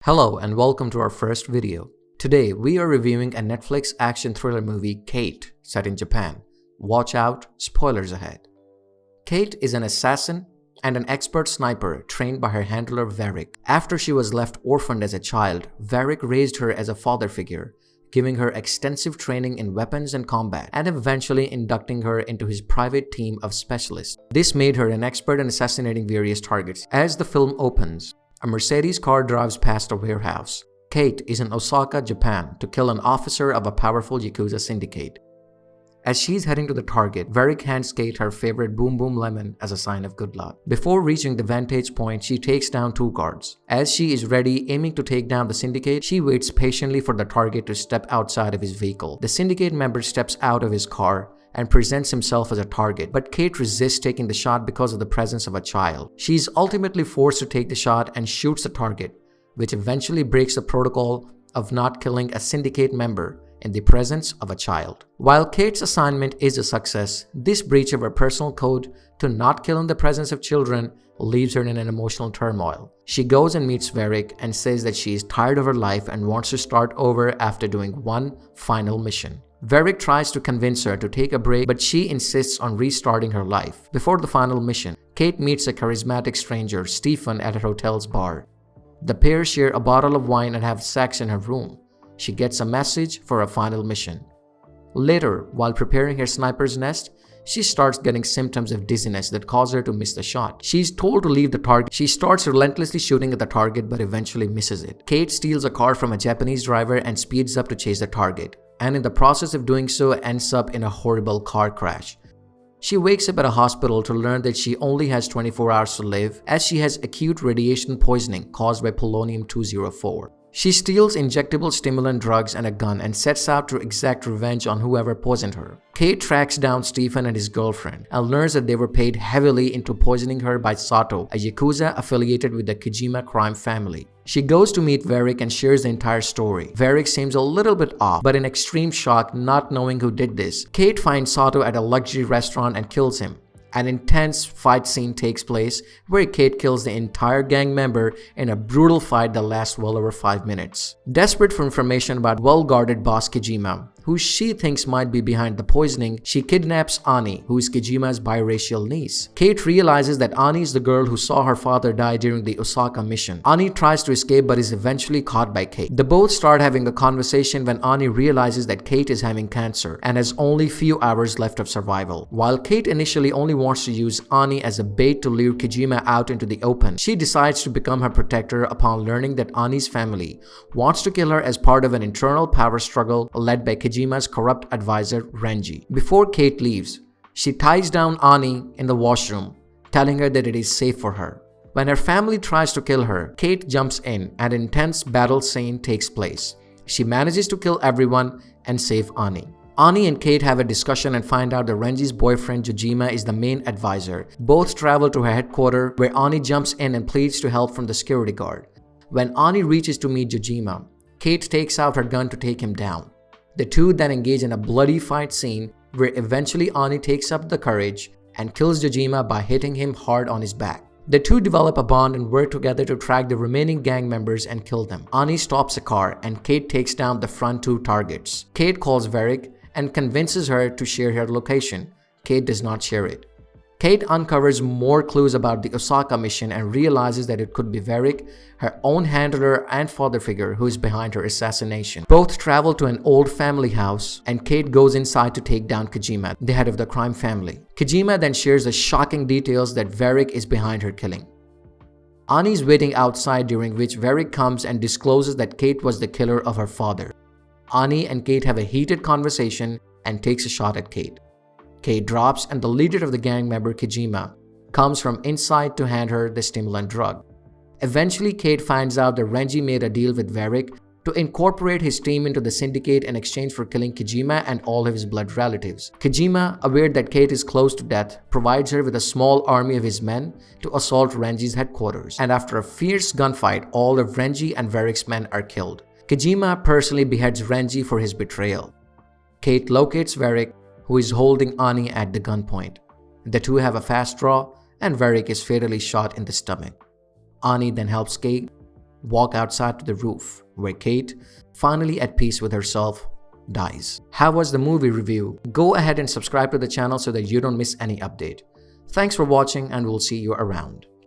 Hello and welcome to our first video. Today we are reviewing a Netflix action thriller movie, Kate, set in Japan. Watch out, spoilers ahead. Kate is an assassin and an expert sniper trained by her handler Varric. After she was left orphaned as a child, Varric raised her as a father figure, giving her extensive training in weapons and combat, and eventually inducting her into his private team of specialists. This made her an expert in assassinating various targets. As the film opens, a Mercedes car drives past a warehouse. Kate is in Osaka, Japan, to kill an officer of a powerful Yakuza syndicate. As she's heading to the target, Varric hands Kate her favorite Boom Boom Lemon as a sign of good luck. Before reaching the vantage point, she takes down two guards. As she is ready, aiming to take down the syndicate, she waits patiently for the target to step outside of his vehicle. The syndicate member steps out of his car and presents himself as a target, but Kate resists taking the shot because of the presence of a child. She's ultimately forced to take the shot and shoots the target, which eventually breaks the protocol of not killing a syndicate member in the presence of a child. While Kate's assignment is a success, this breach of her personal code to not kill in the presence of children leaves her in an emotional turmoil. She goes and meets Varric and says that she is tired of her life and wants to start over after doing one final mission. Varric tries to convince her to take a break, but she insists on restarting her life. Before the final mission, Kate meets a charismatic stranger, Stephen, at her hotel's bar. The pair share a bottle of wine and have sex in her room. She gets a message for a final mission. Later, while preparing her sniper's nest, she starts getting symptoms of dizziness that cause her to miss the shot. She's told to leave the target. She starts relentlessly shooting at the target but eventually misses it. Kate steals a car from a Japanese driver and speeds up to chase the target, and in the process of doing so ends up in a horrible car crash. She wakes up at a hospital to learn that she only has 24 hours to live, as she has acute radiation poisoning caused by polonium-204. She steals injectable stimulant drugs and a gun and sets out to exact revenge on whoever poisoned her. Kate tracks down Stephen and his girlfriend and learns that they were paid heavily into poisoning her by Sato, a Yakuza affiliated with the Kojima crime family. She goes to meet Varric and shares the entire story. Varric seems a little bit off, but in extreme shock not knowing who did this. Kate finds Sato at a luxury restaurant and kills him. An intense fight scene takes place where Kate kills the entire gang member in a brutal fight that lasts well over 5 minutes. Desperate for information about well-guarded boss Kojima, who she thinks might be behind the poisoning, she kidnaps Ani, who is Kojima's biracial niece. Kate realizes that Ani is the girl who saw her father die during the Osaka mission. Ani tries to escape but is eventually caught by Kate. The both start having a conversation when Ani realizes that Kate is having cancer and has only few hours left of survival. While Kate initially only wants to use Ani as a bait to lure Kojima out into the open, she decides to become her protector upon learning that Ani's family wants to kill her as part of an internal power struggle led by Kojima's corrupt advisor Renji. Before Kate leaves, she ties down Ani in the washroom, telling her that it is safe for her. When her family tries to kill her, Kate jumps in and an intense battle scene takes place. She manages to kill everyone and save Ani. Ani and Kate have a discussion and find out that Renji's boyfriend Jojima is the main advisor. Both travel to her headquarters where Ani jumps in and pleads to help from the security guard. When Ani reaches to meet Jojima, Kate takes out her gun to take him down. The two then engage in a bloody fight scene where eventually Ani takes up the courage and kills Jojima by hitting him hard on his back. The two develop a bond and work together to track the remaining gang members and kill them. Ani stops a car and Kate takes down the front two targets. Kate calls Varric and convinces her to share her location. Kate does not share it. Kate uncovers more clues about the Osaka mission and realizes that it could be Varric, her own handler and father figure, who is behind her assassination. Both travel to an old family house and Kate goes inside to take down Kojima, the head of the crime family. Kojima then shares the shocking details that Varric is behind her killing. Ani is waiting outside, during which Varric comes and discloses that Kate was the killer of her father. Ani and Kate have a heated conversation and takes a shot at Kate. Kate drops and the leader of the gang member, Kojima, comes from inside to hand her the stimulant drug. Eventually, Kate finds out that Renji made a deal with Varric to incorporate his team into the syndicate in exchange for killing Kojima and all of his blood relatives. Kojima, aware that Kate is close to death, provides her with a small army of his men to assault Renji's headquarters. And after a fierce gunfight, all of Renji and Varric's men are killed. Kojima personally beheads Renji for his betrayal. Kate locates Varric, who is holding Ani at the gunpoint. The two have a fast draw and Varric is fatally shot in the stomach. Ani then helps Kate walk outside to the roof, where Kate, finally at peace with herself, dies. How was the movie review? Go ahead and subscribe to the channel so that you don't miss any update. Thanks for watching, and we'll see you around.